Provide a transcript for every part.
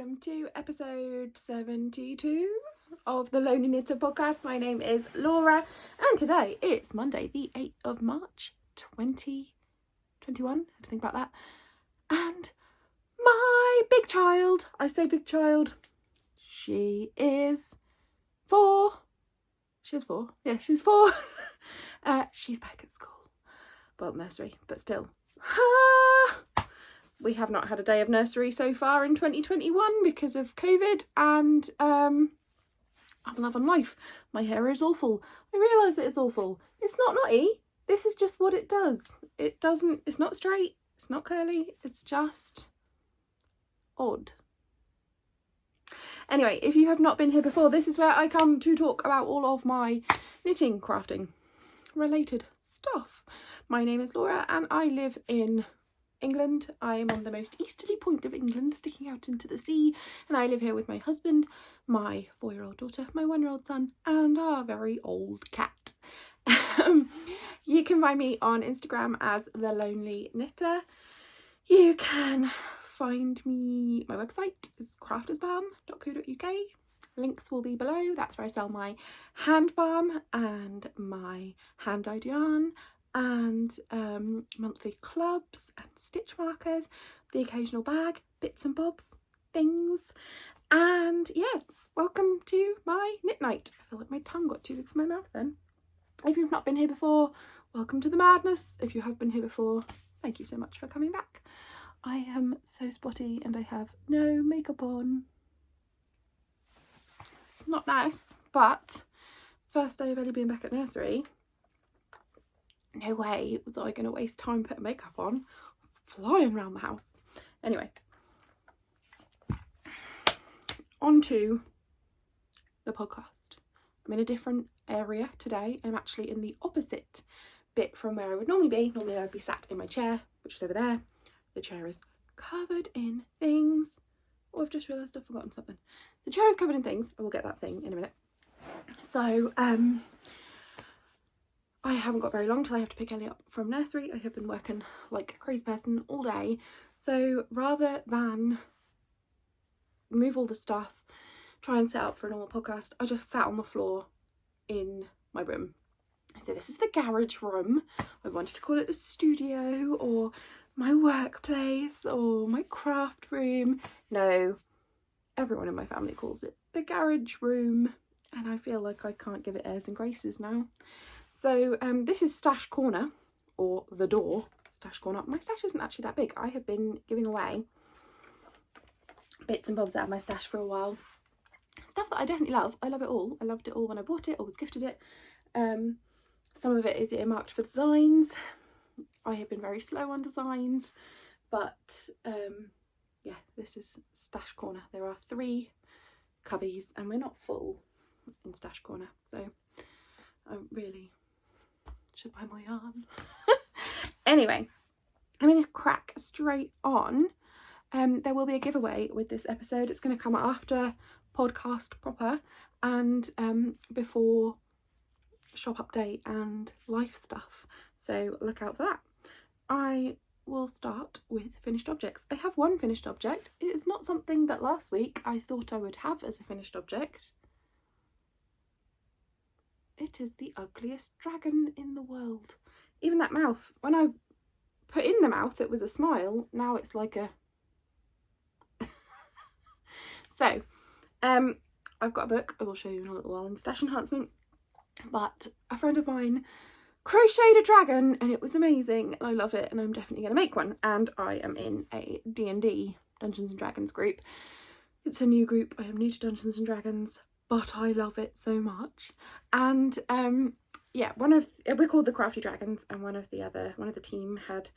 welcome to episode 72 of the Lonely Knitter podcast. My name is Laura and today it's Monday the 8th of March 2021. I have to think about that. And my big child, I say big child, she is 4. She's 4. Yeah, she's 4. She's back at school. Well, nursery, but still. We have not had a day of nursery so far in 2021 because of COVID, and I'm loving life. My hair is awful. I realise that it's awful. It's not naughty. This is just what it does. It's not straight. It's not curly. It's just odd. Anyway, if you have not been here before, this is where I come to talk about all of my knitting, crafting related stuff. My name is Laura and I live in England. I am on the most easterly point of England, sticking out into the sea, and I live here with my husband, my 4-year-old daughter, my 1-year-old son, and our very old cat. You can find me on Instagram as The Lonely Knitter. You can find me, my website is craftersbalm.co.uk. Links will be below. That's where I sell my hand balm and my hand dyed yarn and monthly clubs and stitch markers, the occasional bag, bits and bobs, things. And yeah, welcome to my knit night. I feel like my tongue got too big for my mouth then. If you've not been here before, welcome to the madness. If you have been here before, thank you so much for coming back. I am so spotty and I have no makeup on. It's not nice, but first day of Ellie being back at nursery, no way was I going to waste time putting makeup on. I was flying around the house. Anyway, on to the podcast. I'm in a different area today. I'm actually in the opposite bit from where I would normally be. Normally I'd be sat in my chair, which is over there. The chair is covered in things. Oh, I've just realised I've forgotten something. The chair is covered in things. I will get that thing in a minute. So, I haven't got very long till I have to pick Ellie up from nursery. I have been working like a crazy person all day. So rather than move all the stuff, try and set up for a normal podcast, I just sat on the floor in my room. So this is the garage room. I wanted to call it the studio or my workplace or my craft room. No, everyone in my family calls it the garage room. And I feel like I can't give it airs and graces now. So this is Stash Corner, or the door, Stash Corner. My stash isn't actually that big. I have been giving away bits and bobs out of my stash for a while. Stuff that I definitely love. I love it all. I loved it all when I bought it or was gifted it. Some of it is earmarked for designs. I have been very slow on designs, but yeah, this is Stash Corner. There are 3 cubbies and we're not full in Stash Corner, so I really should buy more yarn. Anyway, I'm going to crack straight on. There will be a giveaway with this episode. It's going to come after podcast proper and before shop update and life stuff, so look out for that. I will start with finished objects. I have one finished object. It is not something that last week I thought I would have as a finished object. It is the ugliest dragon in the world. Even that mouth, when I put in the mouth it was a smile, now it's like a so I've got a book I will show you in a little while in Stash Enhancement, but a friend of mine crocheted a dragon and it was amazing and I love it and I'm definitely going to make one. And I am in a D&D, Dungeons and Dragons group. It's a new group. I am new to Dungeons and Dragons, but I love it so much. And yeah, we're called the Crafty Dragons, and one of the team had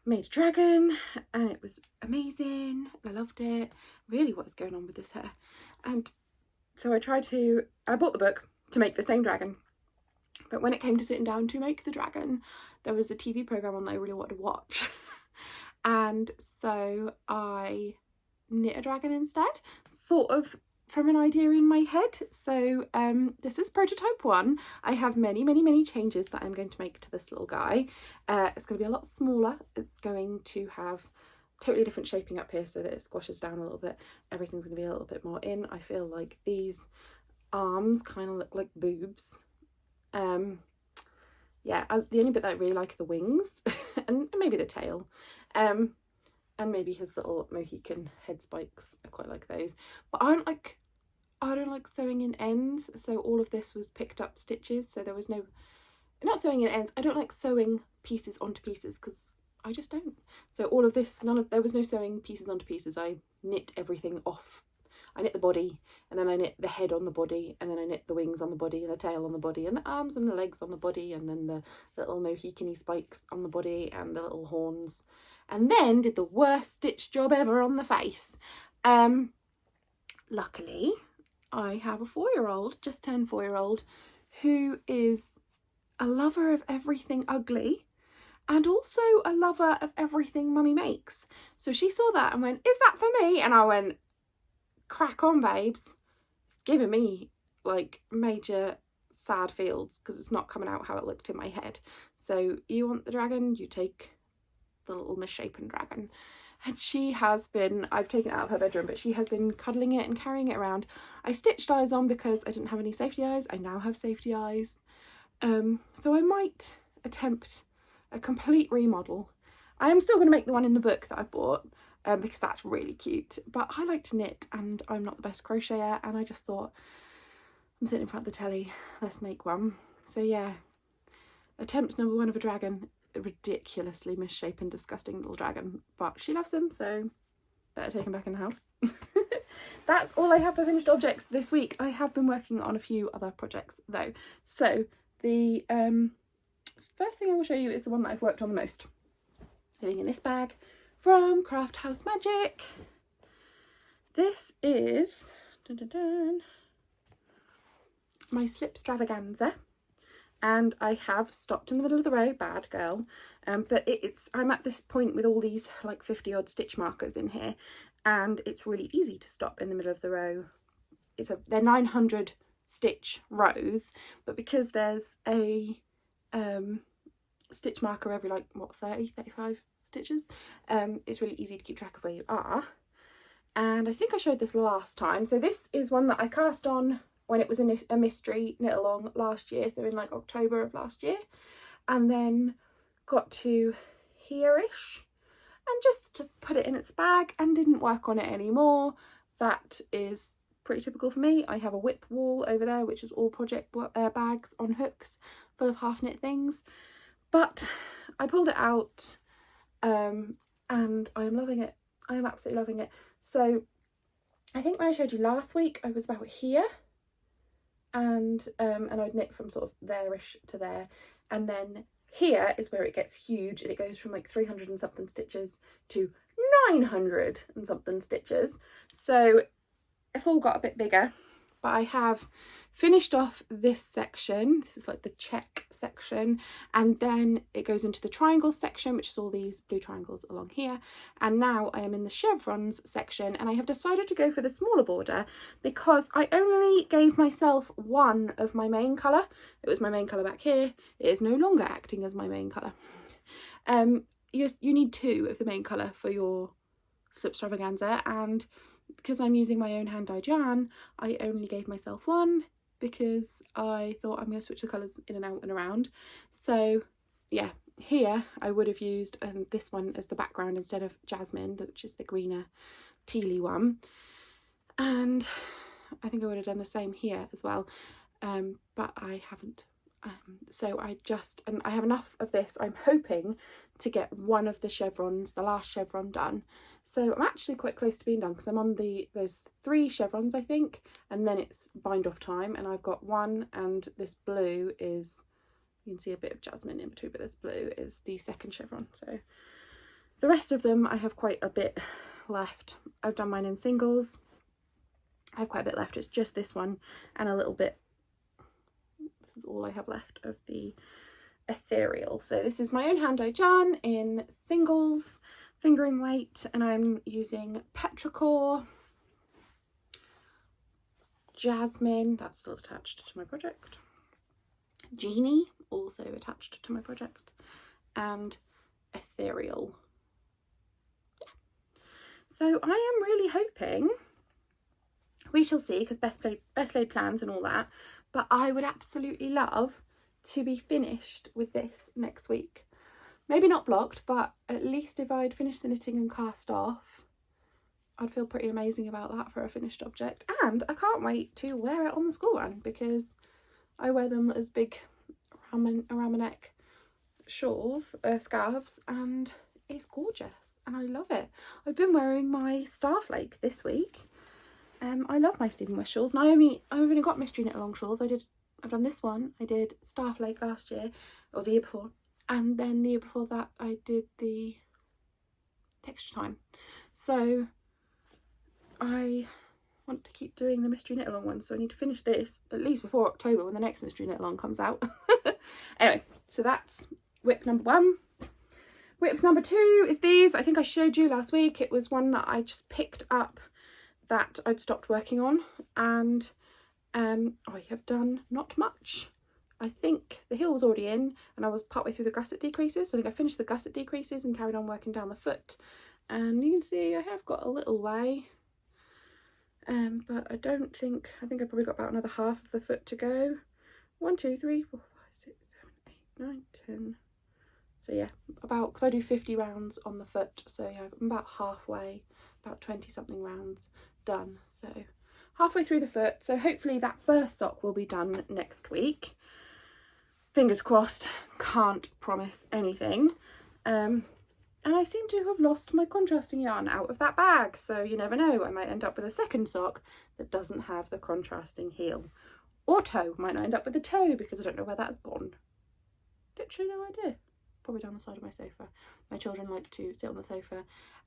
made a dragon and it was amazing. I loved it. Really, what is going on with this hair? And so I bought the book to make the same dragon, but when it came to sitting down to make the dragon, there was a TV program on that I really wanted to watch. And so I knit a dragon instead, sort of from an idea in my head. So this is prototype 1. I have many changes that I'm going to make to this little guy. It's going to be a lot smaller. It's going to have totally different shaping up here so that it squashes down a little bit. Everything's going to be a little bit more in. I feel like these arms kind of look like boobs. Yeah, the only bit that I really like are the wings and maybe the tail. And maybe his little Mohican head spikes. I quite like those. But I don't like sewing in ends, so all of this was picked up stitches, so there was no, not sewing in ends, I don't like sewing pieces onto pieces because I just don't. So all of this, there was no sewing pieces onto pieces. I knit everything off. I knit the body, and then I knit the head on the body, and then I knit the wings on the body, and the tail on the body, and the arms and the legs on the body, and then the little Mohican-y spikes on the body, and the little horns, and then did the worst stitch job ever on the face. Luckily, I have a 4-year-old, just turned 4-year-old, who is a lover of everything ugly and also a lover of everything mummy makes. So she saw that and went, "Is that for me?" And I went, "Crack on, babes." It's giving me like major sad feels because it's not coming out how it looked in my head. So you want the dragon, you take the little misshapen dragon. And she has been, I've taken it out of her bedroom, but she has been cuddling it and carrying it around. I stitched eyes on because I didn't have any safety eyes. I now have safety eyes. So I might attempt a complete remodel. I am still going to make the one in the book that I bought because that's really cute. But I like to knit and I'm not the best crocheter, and I just thought, I'm sitting in front of the telly, let's make one. So yeah, attempt number 1 of a dragon. A ridiculously misshapen, disgusting little dragon, but she loves him, so better take him back in the house. That's all I have for finished objects this week. I have been working on a few other projects though. So the first thing I will show you is the one that I've worked on the most. Living in this bag from Craft House Magic. This is my slip stravaganza. And I have stopped in the middle of the row, bad girl, but I'm at this point with all these like 50 odd stitch markers in here, and it's really easy to stop in the middle of the row. They're 900 stitch rows, but because there's a stitch marker every 35 stitches, it's really easy to keep track of where you are. And I think I showed this last time. So this is one that I cast on when it was in a mystery knit along last year, so in like October of last year, and then got to here-ish and just put it in its bag and didn't work on it anymore. That is pretty typical for me. I have a whip wall over there which is all project bags on hooks full of half knit things, but I pulled it out and I am loving it. I am absolutely loving it. So I think when I showed you last week I was about here, and I'd knit from sort of there-ish to there, and then here is where it gets huge and it goes from like 300 and something stitches to 900 and something stitches. So it's all got a bit bigger, but I have finished off this section. This is like the check section, and then it goes into the triangles section, which is all these blue triangles along here, and now I am in the chevrons section, and I have decided to go for the smaller border because I only gave myself one of my main colour. It was my main colour back here. It is no longer acting as my main colour. You need 2 of the main colour for your slip extravaganza, and because I'm using my own hand-dyed yarn, I only gave myself one because I thought I'm going to switch the colours in and out and around. So yeah, here I would have used this one as the background instead of Jasmine, which is the greener tealy one, and I think I would have done the same here as well, but I haven't. So I have enough of this. I'm hoping to get one of the chevrons, the last chevron, done. So I'm actually quite close to being done because I'm on there's 3 chevrons I think, and then it's bind off time, and I've got 1, and this blue is, you can see a bit of Jasmine in between, but this blue is the 2nd chevron. So the rest of them I have quite a bit left. I've done mine in singles. I have quite a bit left. It's just this one and a little bit. This is all I have left of the ethereal. So this is my own hand-dyed yarn in singles, fingering weight, and I'm using Petrichor, Jasmine, that's still attached to my project, Genie, also attached to my project, and ethereal. Yeah, So I am really hoping, we shall see, because best laid plans and all that, but I would absolutely love to be finished with this next week. Maybe not blocked, but at least if I'd finished the knitting and cast off, I'd feel pretty amazing about that for a finished object. And I can't wait to wear it on the school run, because I wear them as big around my neck shawls, scarves, and it's gorgeous and I love it. I've been wearing my Starflake this week. I love my Stephen West shawls, and I've only got mystery knit along shawls. I've done this one. I did Starflake last year, or the year before, and then the year before that I did the texture time. So I want to keep doing the mystery knit along ones, so I need to finish this at least before October, when the next mystery knit along comes out. Anyway, so that's whip number 1. Whip number 2 is these. I think I showed you last week. It was one that I just picked up that I'd stopped working on, and I have done not much. I think the heel was already in and I was partway through the gusset decreases, so I think I finished the gusset decreases and carried on working down the foot, and you can see I have got a little way, but I think I probably got about another half of the foot to go. 1 2 3 4 5 6 7 8 9 10. So yeah, about, because I do 50 rounds on the foot, so yeah, I'm about halfway, about 20 something rounds done, so halfway through the foot. So hopefully that first sock will be done next week. Fingers crossed, can't promise anything. And I seem to have lost my contrasting yarn out of that bag, so you never know, I might end up with a second sock that doesn't have the contrasting heel or toe. Might not end up with the toe because I don't know where that's gone. Literally no idea. Probably down the side of my sofa. My children like to sit on the sofa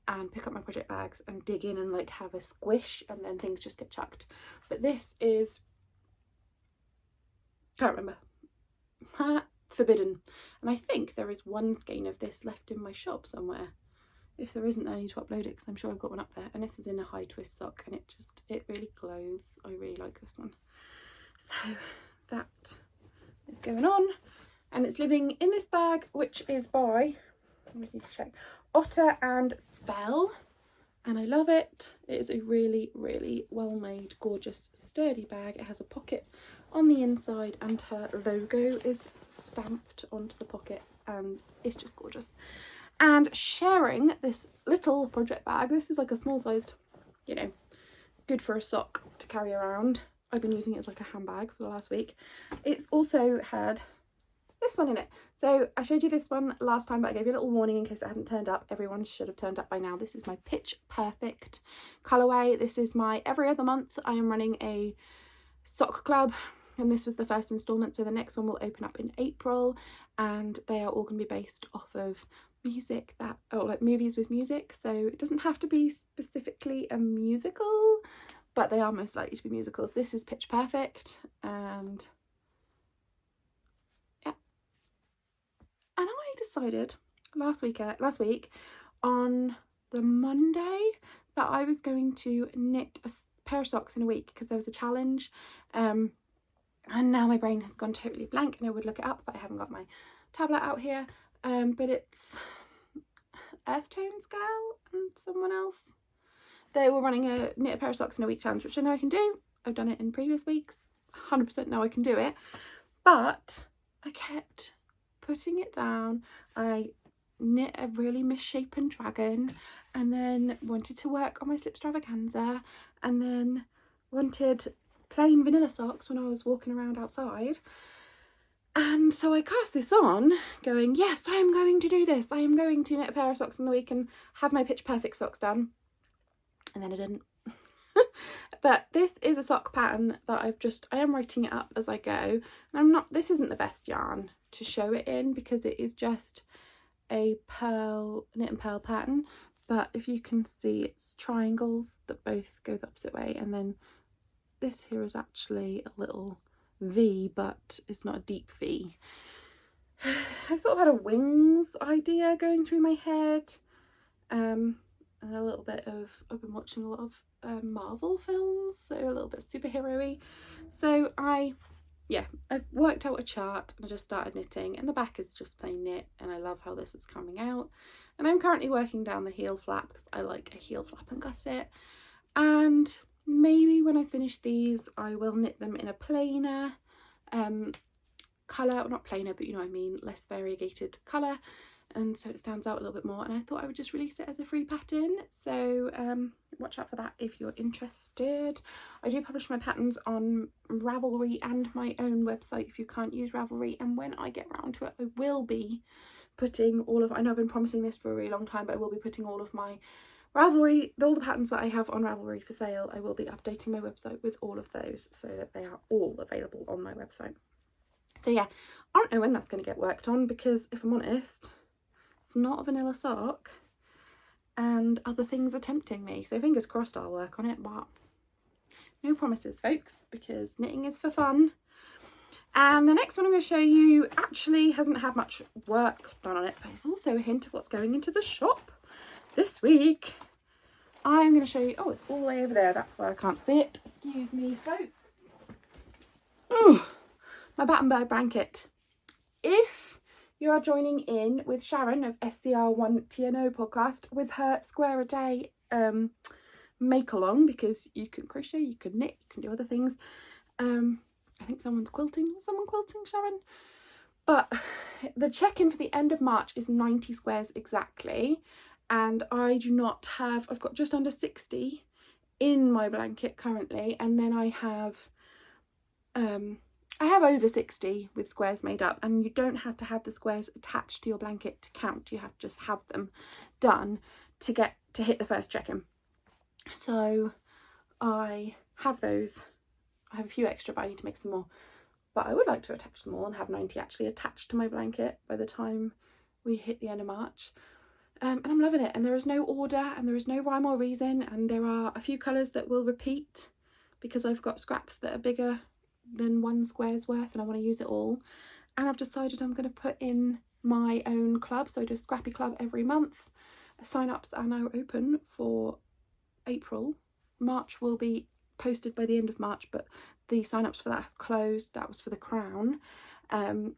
and pick up my project bags and dig in and like have a squish, and then things just get chucked. But this is, can't remember, forbidden, and I think there is one skein of this left in my shop somewhere. If there isn't, I need to upload it because I'm sure I've got one up there. And this is in a high twist sock, and it really glows. I really like this one. So that is going on, and it's living in this bag, which is by, let me just check, Otter and Spell, and I love it. It is a really, really well made, gorgeous, sturdy bag. It has a pocket on the inside and her logo is stamped onto the pocket, and it's just gorgeous. And sharing this little project bag, this is like a small sized, you know, good for a sock to carry around. I've been using it as like a handbag for the last week. It's also had this one in it. So I showed you this one last time, but I gave you a little warning in case it hadn't turned up. Everyone should have turned up by now. This is my Pitch Perfect colourway. This is my every other month. I am running a sock club, and this was the first instalment, so the next one will open up in April, and they are all going to be based off of music like movies with music. So it doesn't have to be specifically a musical, but they are most likely to be musicals. This is Pitch Perfect, and yeah. And I decided last week on the Monday that I was going to knit a pair of socks in a week because there was a challenge, and now my brain has gone totally blank, and I would look it up, but I haven't got my tablet out here. But it's Earth Tones Girl and someone else. They were running a knit a pair of socks in a week challenge, which I know I can do. I've done it in previous weeks. 100% know I can do it. But I kept putting it down. I knit a really misshapen dragon, and then wanted to work on my Slipstravaganza, and then wanted plain vanilla socks when I was walking around outside. And so I cast this on going, yes, I am going to do this. I am going to knit a pair of socks in the week and have my Pitch Perfect socks done. And then I didn't. But this is a sock pattern that I am writing it up as I go. And this isn't the best yarn to show it in because it is just a knit and pearl pattern. But if you can see, it's triangles that both go the opposite way. And then this here is actually a little V, but it's not a deep V. I sort of had a wings idea going through my head, and a little bit of, I've been watching a lot of Marvel films, so a little bit superhero-y. So I yeah, I've worked out a chart and I just started knitting, and the back is just plain knit, and I love how this is coming out. And I'm currently working down the heel flap because I like a heel flap and gusset. And maybe when I finish these I will knit them in a plainer colour, or not plainer, but you know what I mean, less variegated colour, and so it stands out a little bit more. And I thought I would just release it as a free pattern, so watch out for that if you're interested. I do publish my patterns on Ravelry and my own website if you can't use Ravelry, and when I get round to it I will be putting all of, I know I've been promising this for a really long time, but I will be putting all of my Ravelry, all the patterns that I have on Ravelry for sale, I will be updating my website with all of those so that they are all available on my website. So yeah, I don't know when that's going to get worked on, because if I'm honest, it's not a vanilla sock and other things are tempting me. So fingers crossed I'll work on it, but no promises, folks, because knitting is for fun. And the next one I'm going to show you actually hasn't had much work done on it, but it's also a hint of what's going into the shop this week. I'm going to show you, oh, it's all the way over there, that's why I can't see it. Excuse me, folks. Oh, my Battenberg Blanket. If you are joining in with Sharon of SCR1TNO podcast with her square a day make along, because you can crochet, you can knit, you can do other things. I think someone's quilting. Is someone quilting, Sharon? But the check-in for the end of March is 90 squares exactly, and I do not have, I've got just under 60 in my blanket currently, and then I have over 60 with squares made up, and you don't have to have the squares attached to your blanket to count. You have to just have them done to get to hit the first check-in. So I have those. I have a few extra, but I need to make some more. But I would like to attach them all and have 90 actually attached to my blanket by the time we hit the end of March. And I'm loving it. And there is no order and there is no rhyme or reason. And there are a few colours that will repeat because I've got scraps that are bigger than one square's worth and I want to use it all. And I've decided I'm going to put in my own club. So I do a scrappy club every month. Sign-ups are now open for April. March will be posted by the end of March, but the sign-ups for that have closed. That was for the Crown. And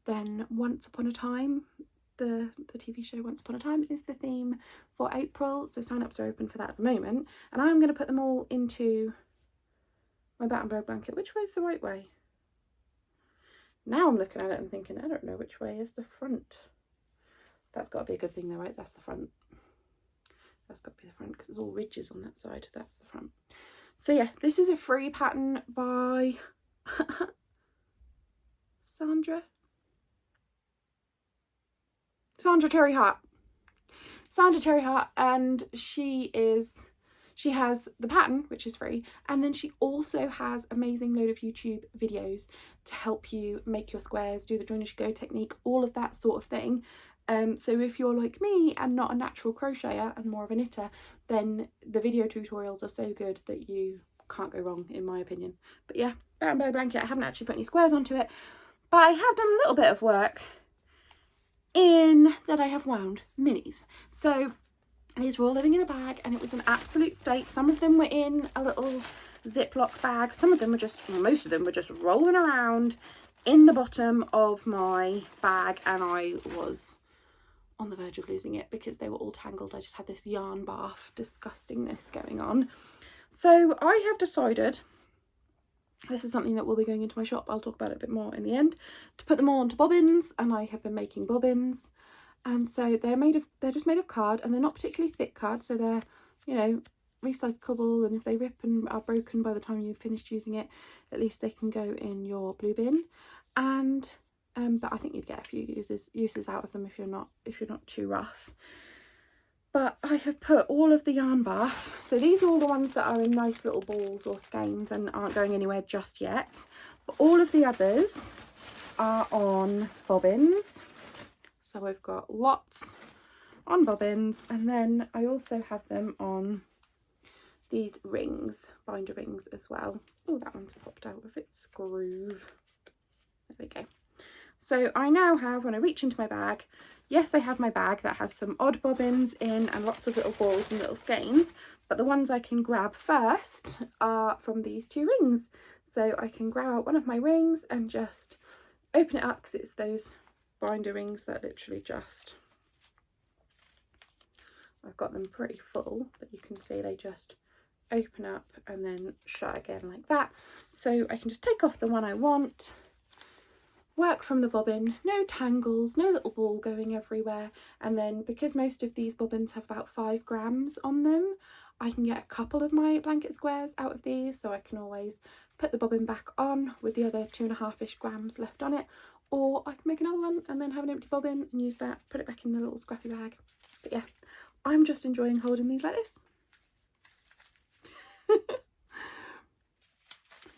then Once Upon a Time, the TV show Once Upon a Time, is the theme for April, so sign-ups are open for that at the moment. And I'm going to put them all into my Battenberg Blanket. Which way is the right way? Now I'm looking at it and thinking, I don't know which way is the front. That's got to be a good thing though, right? That's the front. That's got to be the front because there's all ridges on that side. That's the front. So yeah, this is a free pattern by Sandra Cherry Hart. Sandra Cherry Hart, and she has the pattern, which is free, and then she also has amazing load of YouTube videos to help you make your squares, do the join as you go technique, all of that sort of thing. So if you're like me and not a natural crocheter and more of a knitter, then the video tutorials are so good that you can't go wrong, in my opinion. But yeah, Battenberg Blanket, I haven't actually put any squares onto it, but I have done a little bit of work in that I have wound minis. So these were all living in a bag and it was an absolute state. Some of them were in a little Ziploc bag. Some of them were just, most of them were just rolling around in the bottom of my bag, and I was on the verge of losing it because they were all tangled. I just had this yarn bath disgustingness going on. So I have decided, this is something that will be going into my shop, I'll talk about it a bit more in the end, to put them all onto bobbins, and I have been making bobbins. And so they're just made of card, and they're not particularly thick card, so they're, you know, recyclable, and if they rip and are broken by the time you've finished using it, at least they can go in your blue bin. And but I think you'd get a few uses out of them if you're not too rough. But I have put all of the yarn bath, so these are all the ones that are in nice little balls or skeins and aren't going anywhere just yet, but all of the others are on bobbins. So I've got lots on bobbins, and then I also have them on these rings, binder rings as well. Oh, that one's popped out of its groove. There we go. So I now have, when I reach into my bag, yes, I have my bag that has some odd bobbins in and lots of little balls and little skeins, but the ones I can grab first are from these two rings. so I can grab out one of my rings and just open it up, because it's those binder rings that literally just, I've got them pretty full, but you can see they just open up and then shut again like that. So I can just take off the one I want, work from the bobbin, no tangles, no little ball going everywhere. And then because most of these bobbins have about 5 grams on them, I can get a couple of my blanket squares out of these, so I can always put the bobbin back on with the other 2.5-ish grams left on it, or I can make another one and then have an empty bobbin and use that, put it back in the little scrappy bag. But yeah, I'm just enjoying holding these like this.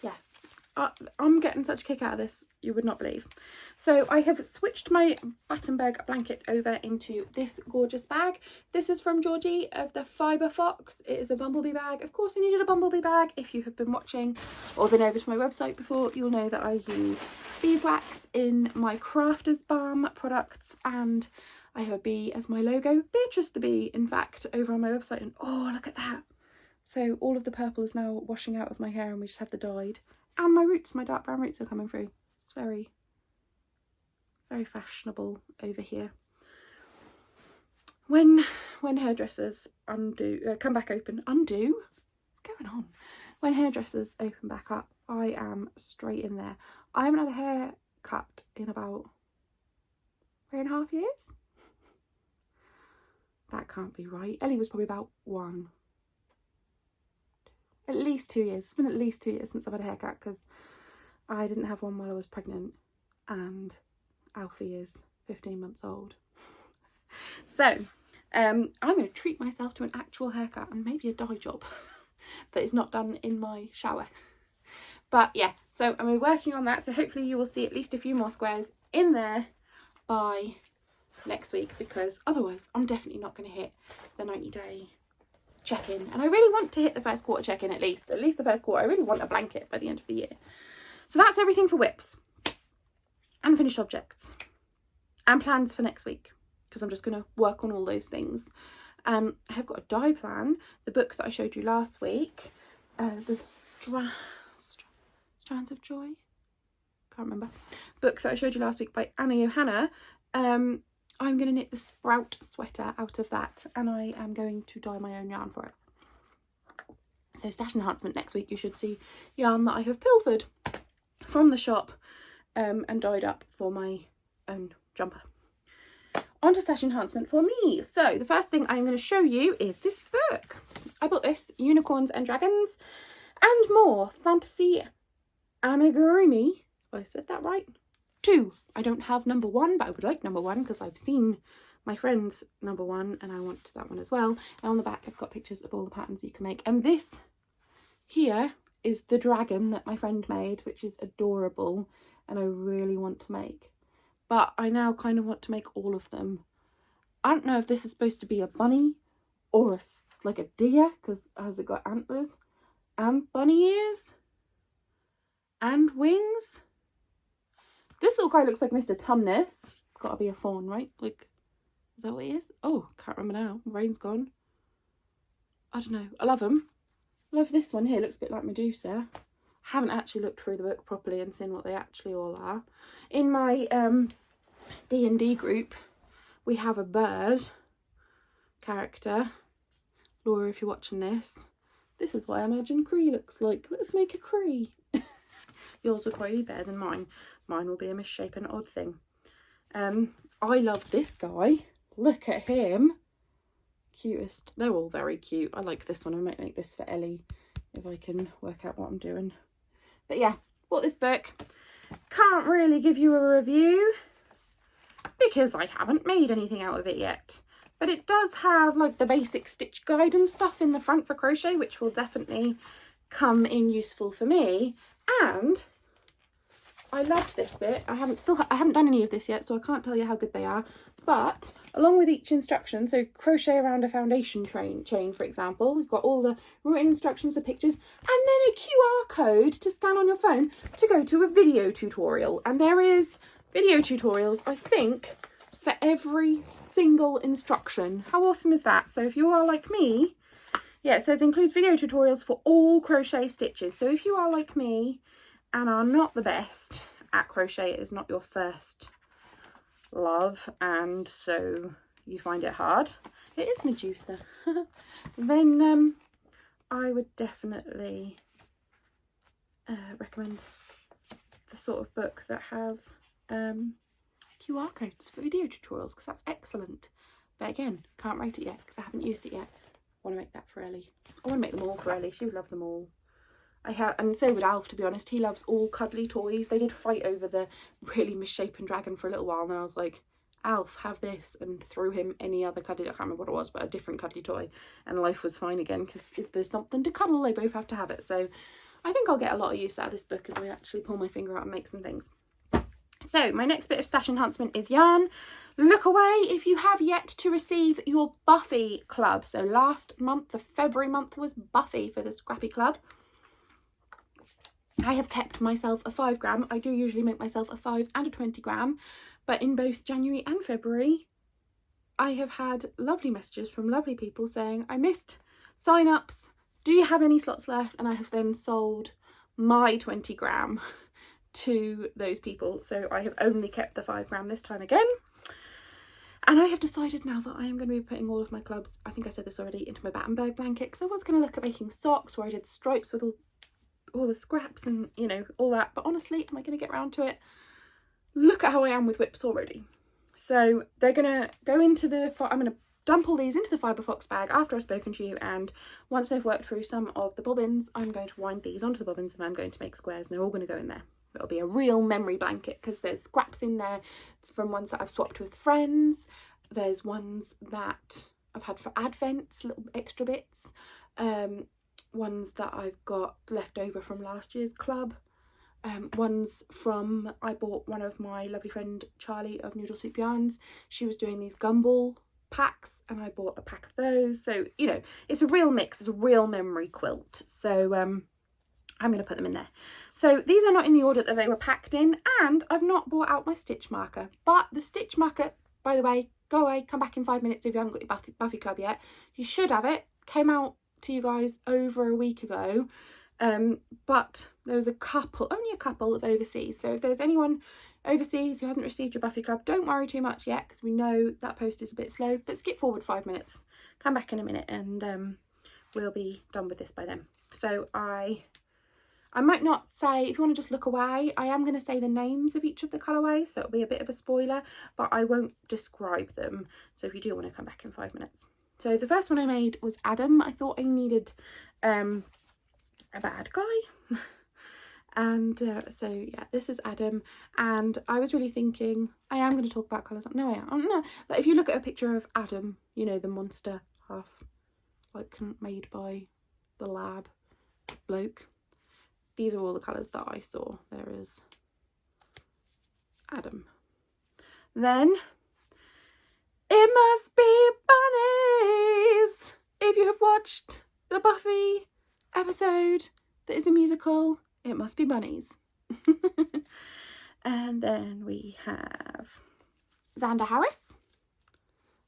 Yeah, I'm getting such a kick out of this, you would not believe. So I have switched my Battenberg blanket over into this gorgeous bag. This is from Georgie of the Fibre Fox. It is a Bumblebee bag. Of course I needed a Bumblebee bag. If you have been watching or been over to my website before, you'll know that I use beeswax in my Crafters Balm products, and I have a bee as my logo, Beatrice the bee, in fact, over on my website. And oh, look at that. So all of the purple is now washing out of my hair, and we just have the dyed. And my roots, my dark brown roots are coming through. It's very, very fashionable over here. When hairdressers come back open, what's going on? When hairdressers open back up, I am straight in there. I haven't had a haircut in about 3.5 years. That can't be right. Ellie was probably about 1. At least 2 years. It's been at least 2 years since I've had a haircut, because I didn't have one while I was pregnant and Alfie is 15 months old. So I'm going to treat myself to an actual haircut and maybe a dye job that is not done in my shower. But yeah, so I'm working on that, so hopefully you will see at least a few more squares in there by next week, because otherwise I'm definitely not going to hit the 90-day check-in. And I really want to hit the first quarter check-in, at least the first quarter. I really want a blanket by the end of the year. So that's everything for whips and finished objects and plans for next week, because I'm just going to work on all those things. I have got a dye plan, the book that I showed you last week, the Strands of Joy, can't remember, book that I showed you last week by Anna Johanna. I'm going to knit the sprout sweater out of that, and I am going to dye my own yarn for it. So stash enhancement next week, you should see yarn that I have pilfered from the shop and dyed up for my own jumper. On to stash enhancement for me. So the first thing I'm going to show you is this book. I bought this, Unicorns and Dragons and More Fantasy Amigurumi. I said that right? 2. I don't have number 1, but I would like number 1 because I've seen my friend's number 1 and I want that one as well. And on the back it's got pictures of all the patterns you can make. And this here is the dragon that my friend made, which is adorable and I really want to make. But I now kind of want to make all of them. I don't know if this is supposed to be a bunny or like a deer, because has it got antlers and bunny ears and wings? This little guy looks like Mr. Tumnus. It's got to be a fawn, right? Like, is that what he is? Oh, can't remember now. My brain's gone. I don't know. I love them. Love this one here. Looks a bit like Medusa. Haven't actually looked through the book properly and seen what they actually all are. In my D&D group, we have a bird character. Laura, if you're watching this, this is what I imagine Cree looks like. Let's make a Cree. Yours will probably be better than mine. Mine will be a misshapen odd thing. I love this guy. Look at him. Cutest. They're all very cute. I like this one. I might make this for Ellie if I can work out what I'm doing. But yeah, bought this book. Can't really give you a review because I haven't made anything out of it yet. But it does have like the basic stitch guide and stuff in the front for crochet, which will definitely come in useful for me. And I loved this bit. I haven't done any of this yet, so I can't tell you how good they are. But along with each instruction, so crochet around a foundation chain, for example, you've got all the written instructions, the pictures, and then a QR code to scan on your phone to go to a video tutorial. And there is video tutorials, I think, for every single instruction. How awesome is that? So if you are like me, yeah, it says includes video tutorials for all crochet stitches. So if you are like me and are not the best at crochet, it is not your first love, and so you find it hard, it is Medusa, then I would definitely recommend the sort of book that has QR codes for video tutorials, because that's excellent. But again, can't rate it yet because I haven't used it yet. I want to make that for Ellie. I want to make them all for Ellie. She would love them all. And so would Alf, to be honest. He loves all cuddly toys. They did fight over the really misshapen dragon for a little while, and then I was like, Alf, have this, and threw him any other cuddly, I can't remember what it was, but a different cuddly toy, and life was fine again, because if there's something to cuddle, they both have to have it. So I think I'll get a lot of use out of this book as I actually pull my finger out and make some things. So my next bit of stash enhancement is yarn. Look away if you have yet to receive your Buffy club. So last month, the February month, was Buffy for the Scrappy Club. I have kept myself a 5 gram. I do usually make myself a 5 and a 20 gram, but in both January and February, I have had lovely messages from lovely people saying, I missed sign-ups. Do you have any slots left? And I have then sold my 20 gram to those people. So I have only kept the 5 gram this time again. And I have decided now that I am going to be putting all of my clubs, I think I said this already, into my Battenberg blanket. Because I was going to look at making socks where I did stripes with all the scraps and, you know, all that. But honestly, am I going to get around to it? Look at how I am with whips already. So they're going to go into I'm going to dump all these into the Fibre Fox bag after I've spoken to you, and once I've worked through some of the bobbins, I'm going to wind these onto the bobbins and I'm going to make squares, and they're all going to go in there. It'll be a real memory blanket because there's scraps in there from ones that I've swapped with friends. There's ones that I've had for Advents, little extra bits. Ones that I've got left over from last year's club. Ones from, I bought one of my lovely friend Charlie of Noodle Soup Yarns. She was doing these gumball packs and I bought a pack of those. So, you know, it's a real mix. It's a real memory quilt. So I'm going to put them in there. So these are not in the order that they were packed in, and I've not brought out my stitch marker. But the stitch marker, by the way, go away, come back in 5 minutes if you haven't got your Buffy club yet. You should have it. Came out to you guys over a week ago. But there was only a couple of overseas. So if there's anyone overseas who hasn't received your Buffy club, don't worry too much yet, because we know that post is a bit slow. But skip forward 5 minutes. Come back in a minute and we'll be done with this by then. So I might not say, if you want to just look away, I am going to say the names of each of the colourways, so it'll be a bit of a spoiler, but I won't describe them. So if you do want to come back in 5 minutes. So the first one I made was Adam. I thought I needed a bad guy. And so yeah, this is Adam. And I was really thinking, I am going to talk about colours. No, I am. No. Like if you look at a picture of Adam, you know, the monster half like made by the lab bloke. These are all the colours that I saw. There is Adam. Then it must be bunnies. If you have watched the Buffy episode that is a musical, it must be bunnies. And then we have Xander Harris.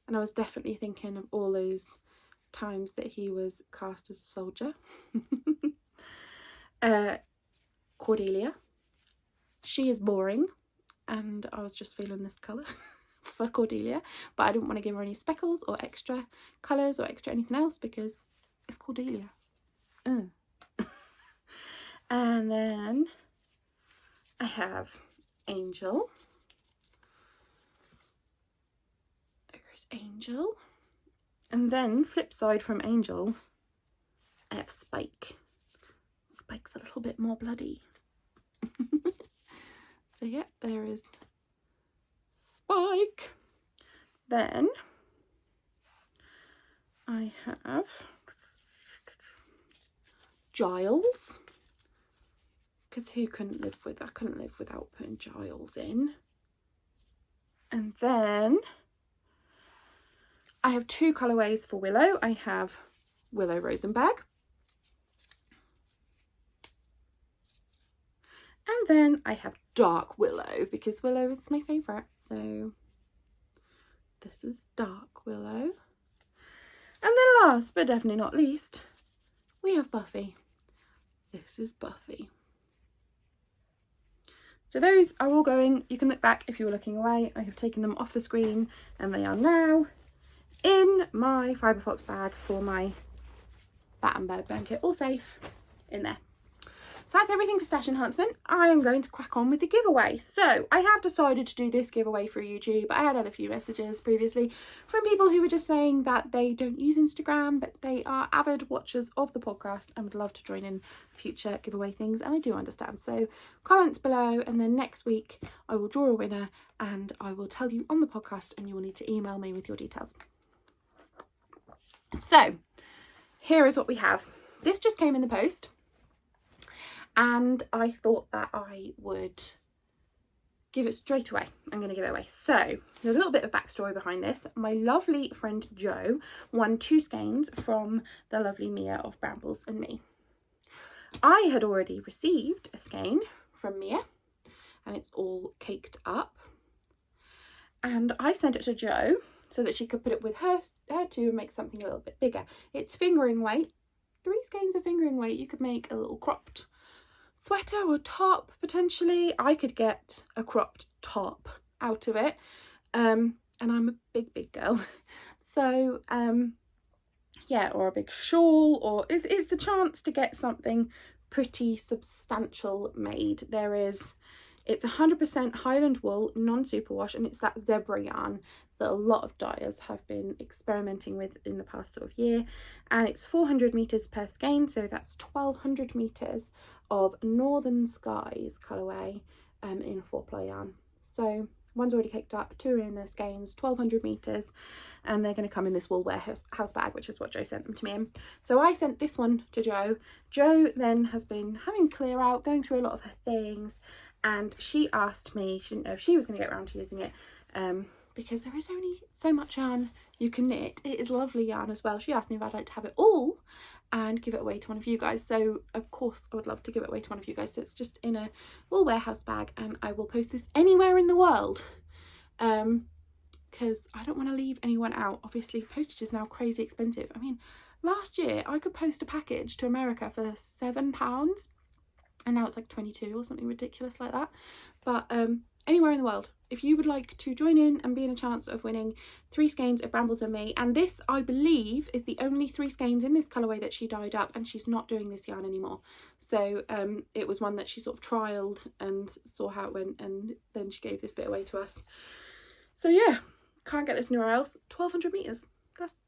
And I was definitely thinking of all those times that he was cast as a soldier. Cordelia. She is boring, and I was just feeling this colour for Cordelia, but I didn't want to give her any speckles or extra colours or extra anything else because it's Cordelia. And then I have Angel. There's Angel. And then flip side from Angel, I have Spike. Spike's a little bit more bloody. So yeah, there is Spike. Then I have Giles, because I couldn't live without putting Giles in. And then I have 2 colourways for Willow. I have Willow Rosenberg. And then I have Dark Willow, because Willow is my favourite. So this is Dark Willow. And then last but definitely not least, we have Buffy. This is Buffy. So those are all going. You can look back if you were looking away. I have taken them off the screen and they are now in my fibre fox bag for my Battenberg blanket, all safe in there. So that's everything for stash enhancement. I am going to crack on with the giveaway. So I have decided to do this giveaway through YouTube. I had a few messages previously from people who were just saying that they don't use Instagram, but they are avid watchers of the podcast and would love to join in future giveaway things. And I do understand. So comments below, and then next week I will draw a winner and I will tell you on the podcast, and you will need to email me with your details. So here is what we have. This just came in the post. And I thought that I would give it straight away. I'm going to give it away. So there's a little bit of backstory behind this. My lovely friend Jo won 2 skeins from the lovely Mia of Brambles and Me. I had already received a skein from Mia and it's all caked up. And I sent it to Jo so that she could put it with her two and make something a little bit bigger. It's fingering weight. 3 skeins of fingering weight. You could make a little cropped sweater or top potentially. I could get a cropped top out of it, and I'm a big girl, so yeah, or a big shawl, or it's the chance to get something pretty substantial made. It's 100% Highland wool, non-superwash, and it's that zebra yarn that a lot of dyers have been experimenting with in the past sort of year. And it's 400 meters per skein, so that's 1200 meters of Northern Skies colourway in 4-ply yarn. So one's already caked up, 2 are in their skeins, 1200 meters, and they're going to come in this wool warehouse bag, which is what Jo sent them to me in. So I sent this one to Jo. Jo then has been having clear out, going through a lot of her things, and she asked me, she didn't know if she was going to get around to using it, because there is only so much yarn you can knit. It is lovely yarn as well. She asked me if I'd like to have it all and give it away to one of you guys. So of course I would love to give it away to one of you guys. So it's just in a wool warehouse bag, and I will post this anywhere in the world, because I don't want to leave anyone out. Obviously postage is now crazy expensive. I mean, last year I could post a package to America for £7, and now it's like 22 or something ridiculous like that. But anywhere in the world, if you would like to join in and be in a chance of winning 3 skeins of Brambles and Me, and this I believe is the only 3 skeins in this colourway that she dyed up, and she's not doing this yarn anymore. So it was one that she sort of trialled and saw how it went, and then she gave this bit away to us. So yeah, can't get this anywhere else. 1200 meters,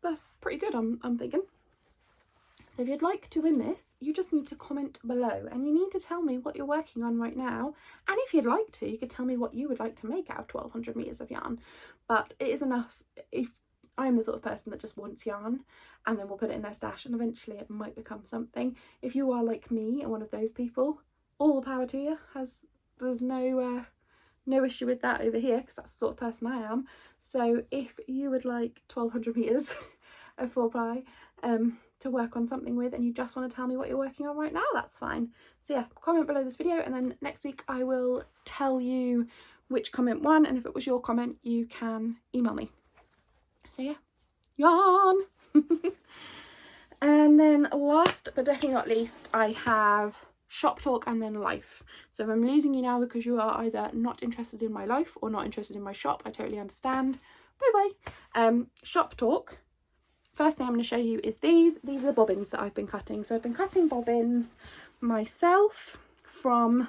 that's pretty good, I'm thinking. So if you'd like to win this, you just need to comment below, and you need to tell me what you're working on right now. And if you'd like to, you could tell me what you would like to make out of 1200 meters of yarn. But it is enough if I'm the sort of person that just wants yarn and then we'll put it in their stash, and eventually it might become something. If you are like me and one of those people, all the power to you. There's no issue with that over here, because that's the sort of person I am. So if you would like 1200 meters of 4-ply to work on something with, and you just want to tell me what you're working on right now, that's fine. So yeah, comment below this video, and then next week I will tell you which comment won, and if it was your comment you can email me. So yeah, yarn. And then last but definitely not least, I have shop talk and then life. So if I'm losing you now because you are either not interested in my life or not interested in my shop, I totally understand. Bye bye. Shop talk. First thing I'm going to show you is these. These are the bobbins that I've been cutting. So I've been cutting bobbins myself from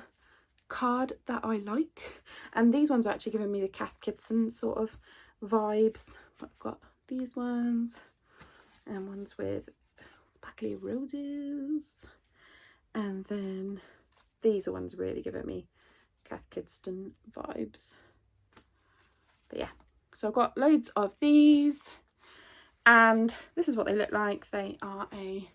card that I like. And these ones are actually giving me the Kath Kidson sort of vibes. I've got these ones and ones with sparkly roses. And then these are ones really giving me Kath Kidson vibes. But yeah, so I've got loads of these. And this is what they look like. They are a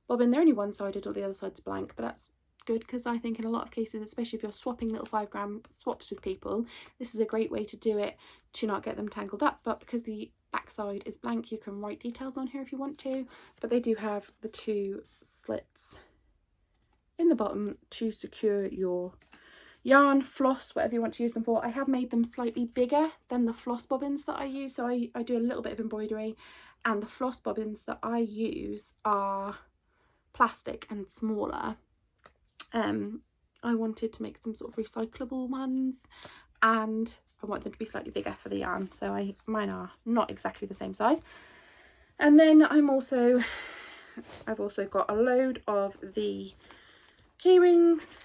bobbin. They're only one-sided, or the other side's blank, but that's good, because I think in a lot of cases, especially if you're swapping little 5-gram swaps with people, this is a great way to do it to not get them tangled up. But because the backside is blank, you can write details on here if you want to, but they do have the 2 slits in the bottom to secure your yarn, floss, whatever you want to use them for. I have made them slightly bigger than the floss bobbins that I use, so I do a little bit of embroidery, and the floss bobbins that I use are plastic and smaller. I I wanted to make some sort of recyclable ones, and I want them to be slightly bigger for the yarn, so mine are not exactly the same size. And then I've also got a load of the key rings,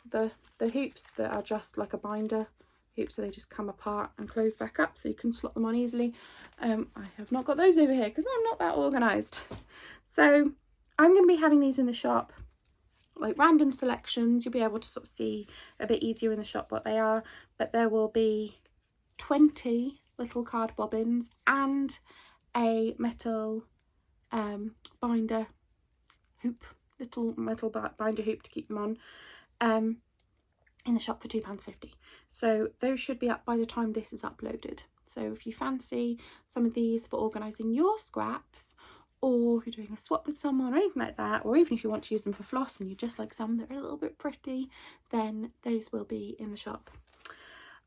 the hoops that are just like a binder hoop, so they just come apart and close back up so you can slot them on easily. I have not got those over here because I'm not that organised. So I'm going to be having these in the shop, like random selections. You'll be able to sort of see a bit easier in the shop what they are, but there will be 20 little card bobbins and a metal binder hoop, little metal binder hoop to keep them on, in the shop for £2.50. So those should be up by the time this is uploaded. So if you fancy some of these for organising your scraps, or if you're doing a swap with someone or anything like that, or even if you want to use them for floss and you just like some that are a little bit pretty, then those will be in the shop.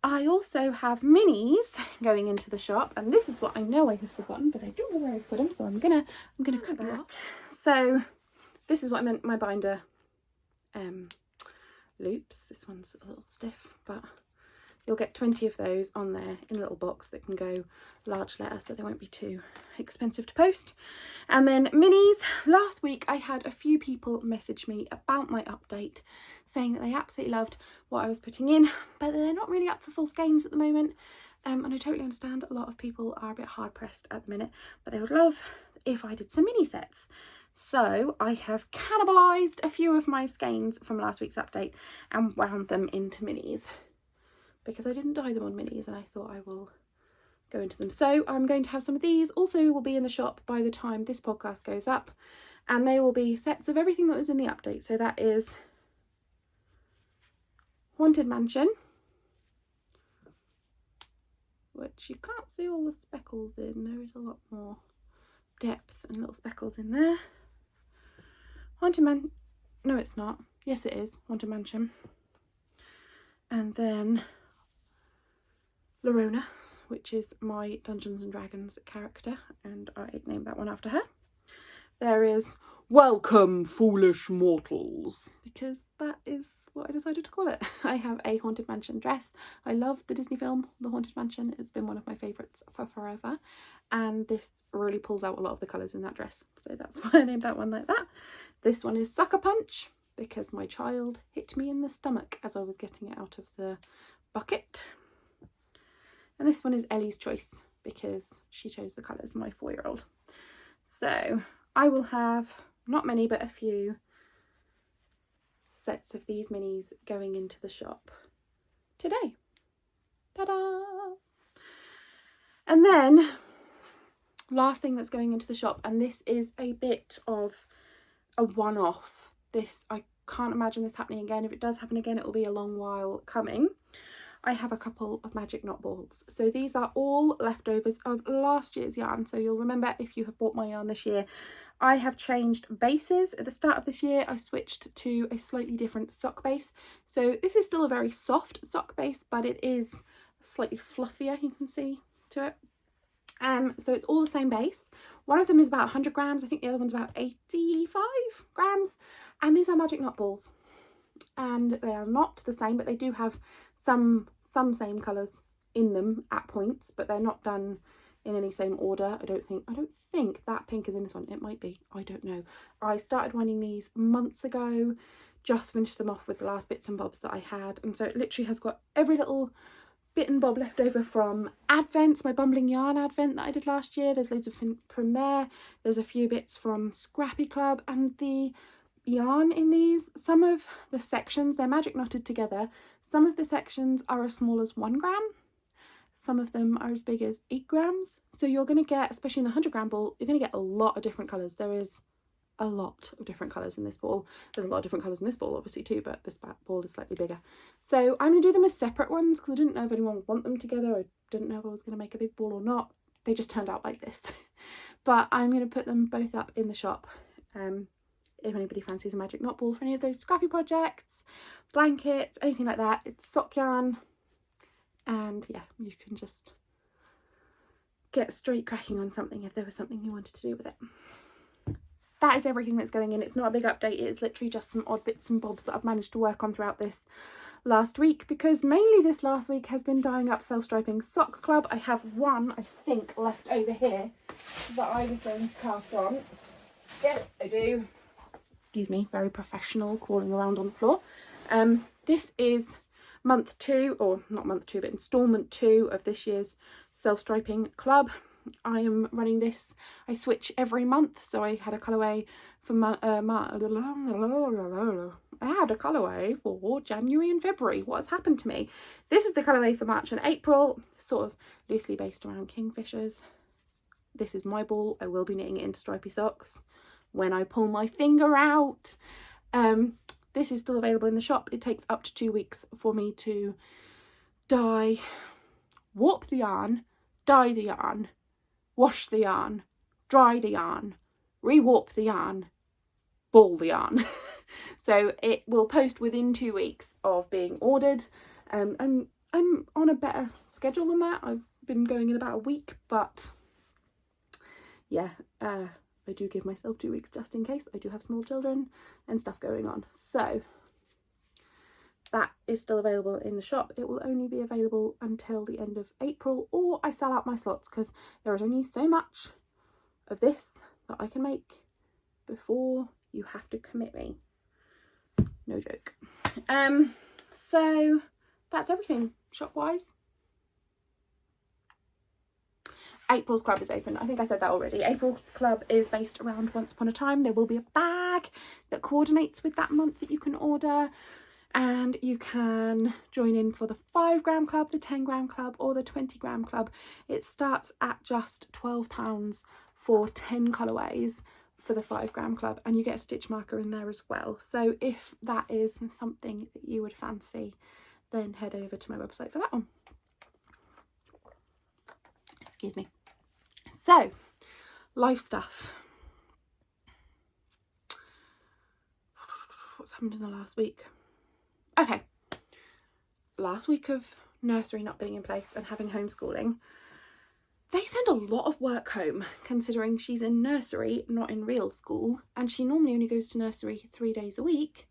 I also have minis going into the shop, and this is what I know I have forgotten, but I don't know where I've put them, so I'm gonna cut them off. So this is what I meant, my binder loops. This one's a little stiff, but you'll get 20 of those on there in a little box that can go large letters, so they won't be too expensive to post. And then minis. Last week I had a few people message me about my update, saying that they absolutely loved what I was putting in, but they're not really up for full skeins at the moment. And I totally understand, a lot of people are a bit hard pressed at the minute, but they would love if I did some mini sets. So I have cannibalised a few of my skeins from last week's update and wound them into minis, because I didn't dye them on minis and I thought I will go into them. So I'm going to have some of these also will be in the shop by the time this podcast goes up, and they will be sets of everything that was in the update. So that is Haunted Mansion, which you can't see all the speckles in. There is a lot more depth and little speckles in there. No, it's not. Yes, it is Haunted Mansion. And then Lorona, which is my Dungeons and Dragons character, and I named that one after her. There is Welcome, Foolish Mortals, because that is what I decided to call it. I have a Haunted Mansion dress. I love the Disney film, The Haunted Mansion. It's been one of my favourites for forever, and this really pulls out a lot of the colours in that dress, so that's why I named that one like that. This one is Sucker Punch, because my child hit me in the stomach as I was getting it out of the bucket. And this one is Ellie's Choice, because she chose the colours, my 4-year-old. So I will have not many, but a few sets of these minis going into the shop today. Ta-da! And then last thing that's going into the shop, and this is a bit of a one-off. This, I can't imagine this happening again. If it does happen again, it will be a long while coming. I have a couple of magic knot balls. So these are all leftovers of last year's yarn. So you'll remember, if you have bought my yarn this year, I have changed bases. At the start of this year, I switched to a slightly different sock base. So this is still a very soft sock base, but it is slightly fluffier, you can see to it. So it's all the same base. One of them is about 100 grams. I think the other one's about 85 grams. And these are magic knot balls. And they are not the same, but they do have some same colours in them at points, but they're not done in any same order. I don't think that pink is in this one. It might be, I don't know. I started winding these months ago, just finished them off with the last bits and bobs that I had, and so it literally has got every little bit and bob left over from Advents, my Bumbling Yarn Advent that I did last year. There's loads of from there. There's a few bits from Scrappy Club, and the yarn in these, some of the sections, they're magic knotted together. Some of the sections are as small as 1 gram. Some of them are as big as 8 grams. So you're going to get, especially in the 100 gram ball, you're going to get a lot of different colours. There is a lot of different colours in this ball. There's a lot of different colours in this ball, obviously, too, but this ball is slightly bigger. So I'm going to do them as separate ones, because I didn't know if anyone would want them together. I didn't know if I was going to make a big ball or not. They just turned out like this. But I'm going to put them both up in the shop. If anybody fancies a magic knot ball for any of those scrappy projects, blankets, anything like that, it's sock yarn. And yeah, you can just get straight cracking on something if there was something you wanted to do with it. that is everything that's going in. It's not a big update. It's literally just some odd bits and bobs that I've managed to work on throughout this last week, because mainly this last week has been dyeing up self-striping sock club. I have one, I think, left over here that I was going to cast on. Yes, I do. Excuse me, very professional, crawling around on the floor. This is month 2, or not month 2, but instalment 2 of this year's self-striping club. I am running this, I switch every month, so I had a colourway for I had a colourway for January and February. What has happened to me? This is the colourway for March and April, sort of loosely based around kingfishers. This is my ball. I will be knitting it into stripy socks when I pull my finger out. This is still available in the shop. It takes up to 2 weeks for me to dye, warp the yarn, dye the yarn, wash the yarn, dry the yarn, re-warp the yarn, ball the yarn. So it will post within 2 weeks of being ordered. I'm on a better schedule than that. I've been going in about a week, but yeah, I do give myself 2 weeks just in case. I do have small children and stuff going on. So that is still available in the shop. It will only be available until the end of April, or I sell out my slots, because there is only so much of this that I can make before you have to commit me. No joke. So that's everything shop wise. April's club is open. I think I said that already. April's club is based around Once Upon a Time. There will be a bag that coordinates with that month that you can order, and you can join in for the 5-gram club, the 10-gram club, or the 20-gram club. It starts at just £12 for 10 colourways for the 5-gram club, and you get a stitch marker in there as well. So if that is something that you would fancy, then head over to my website for that one. Excuse me. So, life stuff. What's happened in the last week? Okay, last week of nursery not being in place and having homeschooling, they send a lot of work home, considering she's in nursery, not in real school, and she normally only goes to nursery 3 days a week.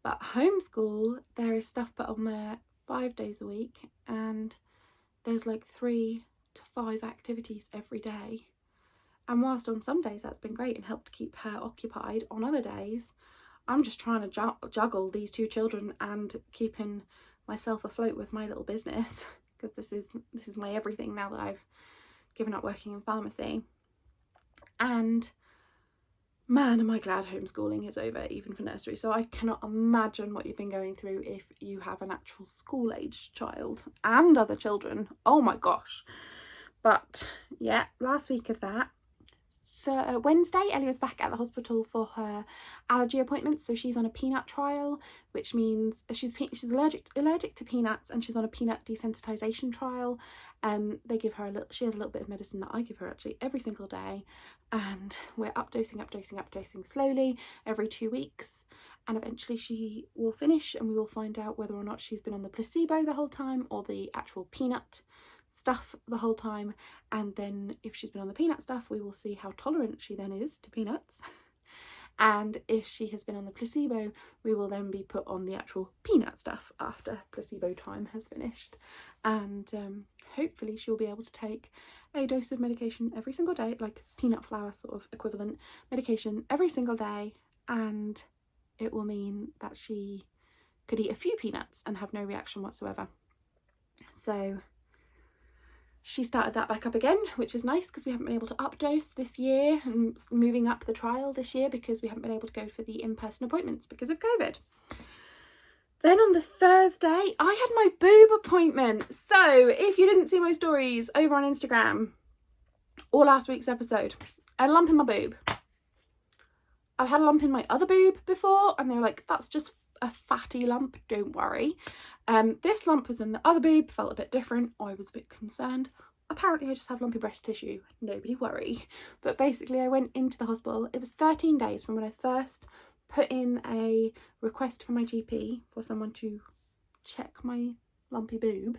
But homeschool, there is stuff put on there 5 days a week, and there's like 3 to 5 activities every day. And whilst on some days that's been great and helped keep her occupied, on other days I'm just trying to juggle these 2 children and keeping myself afloat with my little business, because this is my everything now that I've given up working in pharmacy. And man, am I glad homeschooling is over, even for nursery. So I cannot imagine what you've been going through if you have an actual school-aged child and other children. Oh my gosh. But yeah, last week of that, Wednesday, Ellie was back at the hospital for her allergy appointment. So she's on a peanut trial, which means she's allergic to peanuts, and she's on a peanut desensitization trial. They give her she has a little bit of medicine that I give her actually every single day, and we're updosing slowly every 2 weeks, and eventually she will finish and we will find out whether or not she's been on the placebo the whole time or the actual peanut stuff the whole time. And then if she's been on the peanut stuff, we will see how tolerant she then is to peanuts. And if she has been on the placebo, we will then be put on the actual peanut stuff after placebo time has finished. And hopefully she'll be able to take a dose of medication every single day, like peanut flour sort of equivalent medication every single day, and it will mean that she could eat a few peanuts and have no reaction whatsoever. So she started that back up again, which is nice, because we haven't been able to updose this year, and moving up the trial this year because we haven't been able to go for the in-person appointments because of COVID. Then on the Thursday, I had my boob appointment. So if you didn't see my stories over on Instagram or last week's episode, I had a lump in my boob. I've had a lump in my other boob before, and they were like, that's just a fatty lump, don't worry. This lump was in the other boob, felt a bit different. I was a bit concerned. Apparently I just have lumpy breast tissue, nobody worry. But basically I went into the hospital. It was 13 days from when I first put in a request for my GP for someone to check my lumpy boob,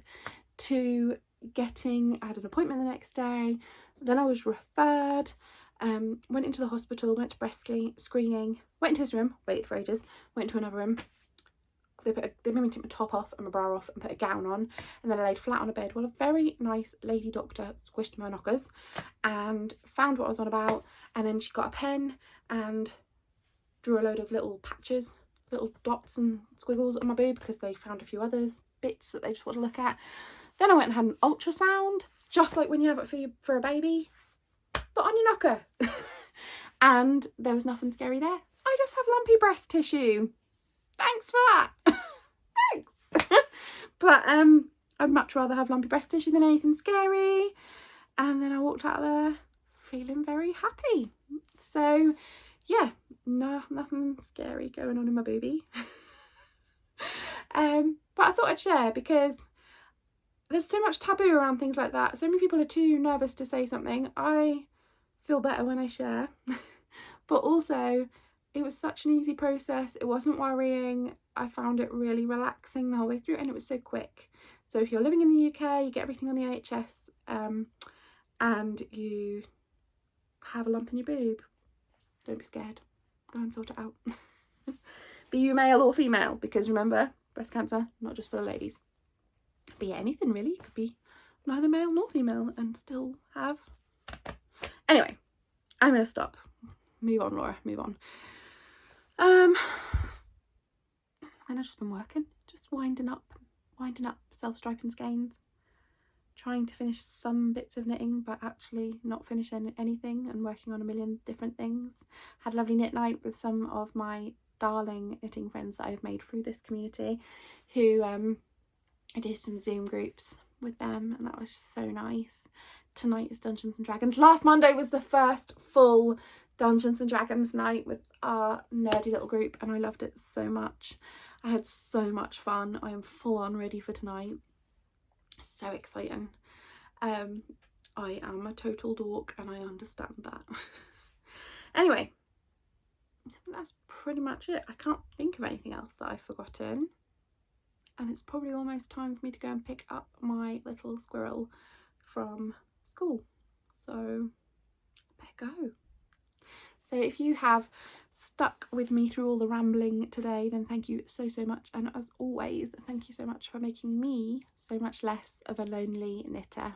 to I had an appointment the next day. Then I was referred, Went into the hospital, went to breast screening, went into this room, waited for ages, went to another room. They made me take my top off and my bra off and put a gown on, and then I laid flat on a bed while a very nice lady doctor squished my knockers and found what I was on about, and then she got a pen and drew a load of little patches, little dots and squiggles on my boob because they found a few others bits that they just want to look at. Then I went and had an ultrasound, just like when you have it for a baby, but on your knocker. And there was nothing scary there. I just have lumpy breast tissue. Thanks for that. Thanks. But I'd much rather have lumpy breast tissue than anything scary. And then I walked out of there feeling very happy. So yeah, nothing scary going on in my boobie. But I thought I'd share because there's so much taboo around things like that. So many people are too nervous to say something. I feel better when I share. But also, it was such an easy process. It wasn't worrying. I found it really relaxing the whole way through, and it was so quick. So if you're living in the UK, you get everything on the NHS, and you have a lump in your boob, don't be scared. Go and sort it out. Be you male or female, because remember, breast cancer, not just for the ladies. But yeah, anything really. You could be neither male nor female and still have. Anyway, I'm going to stop. Move on, Laura, move on. And I've just been working, just winding up self-striping skeins, trying to finish some bits of knitting but actually not finishing anything and working on a million different things. Had a lovely knit night with some of my darling knitting friends that I've made through this community, who I did some Zoom groups with them, and that was so nice. Tonight is Dungeons and Dragons. Last Monday was the first full Dungeons and Dragons night with our nerdy little group, and I loved it so much. I had so much fun. I am full on ready for tonight. So exciting. I am a total dork and I understand that. Anyway, that's pretty much it. I can't think of anything else that I've forgotten. And it's probably almost time for me to go and pick up my little squirrel from school. So I better go. So if you have stuck with me through all the rambling today, then thank you so much, and as always, thank you so much for making me so much less of a lonely knitter.